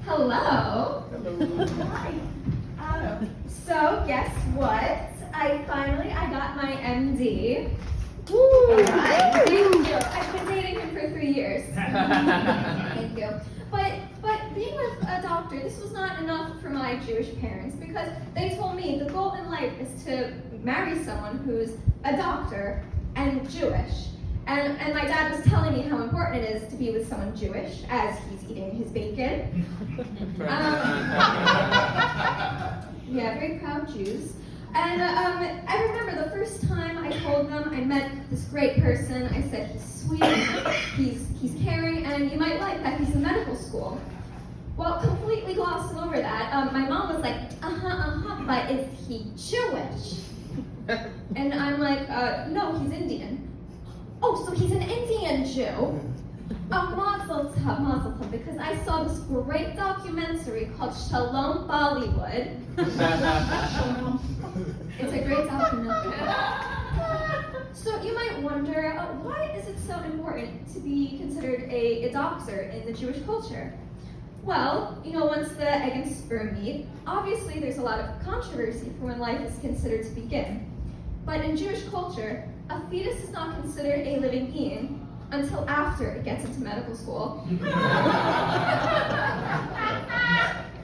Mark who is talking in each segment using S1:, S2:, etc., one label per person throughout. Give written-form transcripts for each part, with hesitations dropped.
S1: Hello.
S2: Hi.
S1: So guess what? I got my MD.
S2: Woo!
S1: Alright, thank you. I've been dating him for 3 years. Thank you. But being with a doctor, this was not enough for my Jewish parents because they told me the goal in life is to marry someone who's a doctor and Jewish. And my dad was telling me how important it is to be with someone Jewish as he's eating his bacon. Yeah, very proud Jews. And I remember the first time I told them I met this great person. I said he's sweet, he's caring, and you might like that he's in medical school. Well, completely glossing over that, my mom was like, but is he Jewish? And I'm like, no, he's Indian. Oh, so he's an Indian Jew? Mazel tov, because I saw this great documentary called Shalom Bollywood. It's a great documentary. So you might wonder, why is it so important to be considered a doctor in the Jewish culture? Well, once the egg and sperm meet, obviously there's a lot of controversy for when life is considered to begin. But in Jewish culture, a fetus is not considered a living being until after it gets into medical school.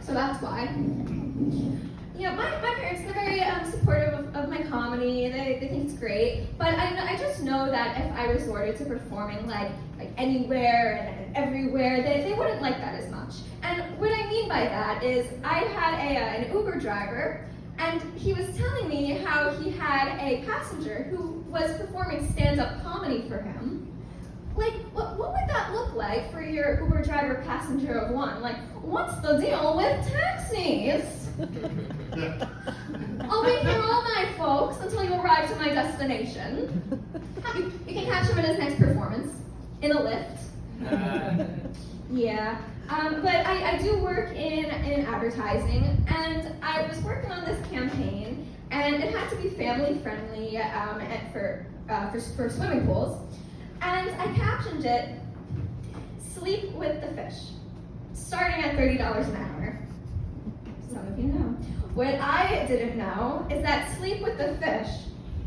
S1: So that's why. My parents, they're very supportive of my comedy. They think it's great. But I just know that if I resorted to performing like anywhere and everywhere, they wouldn't like that as much. And what I mean by that is I had an Uber driver, and he was telling me how he had a passenger who was performing stand-up comedy for him. Like, what would that look like for your Uber driver passenger of one? Like, what's the deal with taxis? I'll be here all night, folks, until you arrive to my destination. You can catch him in his next performance, in a lift. Yeah, but I do work in advertising, and I was working on this campaign, and it had to be family friendly for swimming pools. And I captioned it, "Sleep with the fish," starting at $30 an hour. Some of you know. What I didn't know is that "sleep with the fish"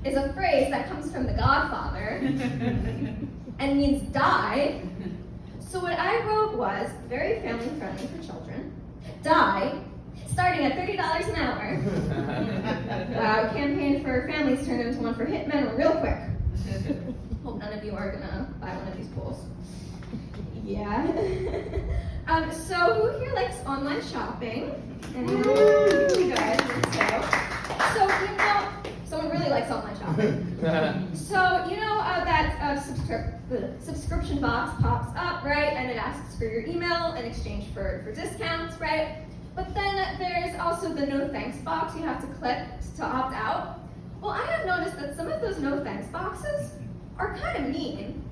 S1: is a phrase that comes from The Godfather and means die. So what I wrote was, very family friendly for children, "Die," starting at $30 an hour. Wow, campaign for families turned into one for hitmen real quick. Hope none of you are gonna buy one of these pools. Yeah. So who here likes online shopping? Anyone? You guys, so someone really likes online shopping. So that subscription box pops up, right? And it asks for your email in exchange for discounts, right? But then there's also the no thanks box you have to click to opt out. Well, I have noticed that some of those no thanks boxes are kind of mean.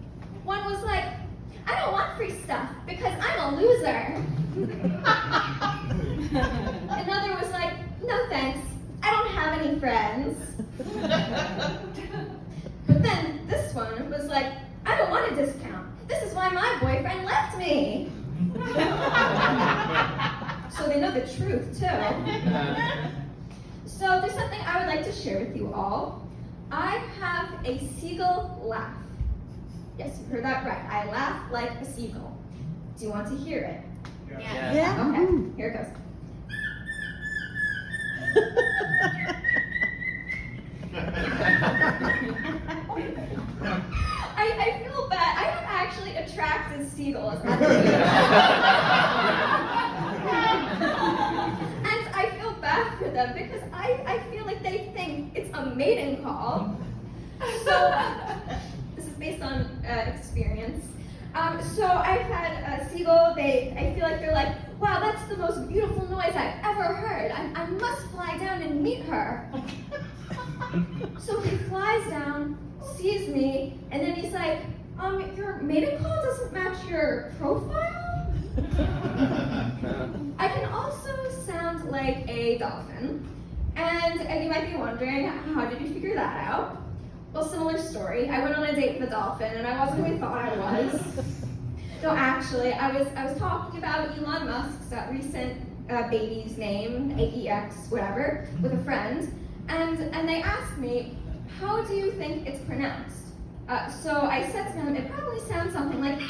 S1: One was like, "I don't want free stuff because I'm a loser." Another was like, "No thanks, I don't have any friends." But then this one was like, "I don't want a discount. This is why my boyfriend left me." So they know the truth too. So there's something I would like to share with you all. I have a seagull laugh. Yes, you heard that right. I laugh like a seagull. Do you want to hear it?
S2: Yeah.
S1: Okay, here it goes. I feel bad. I have actually attracted seagulls at the beach. And I feel bad for them because I feel like they think it's a mating call. So, this is based on experience. So I've had a seagull, I feel like they're like, "Wow, that's the most beautiful noise I've ever heard. I must fly down and meet her." So he flies down, sees me, and then he's like, "Your mating call doesn't match your profile?" I can also sound like a dolphin. And you might be wondering, how did you figure that out? Well, similar story. I went on a date with a dolphin, and I wasn't who I thought I was. No, actually, I was talking about Elon Musk's recent baby's name, AEX, whatever, with a friend, and they asked me, how do you think it's pronounced? So I said to them, it probably sounds something like.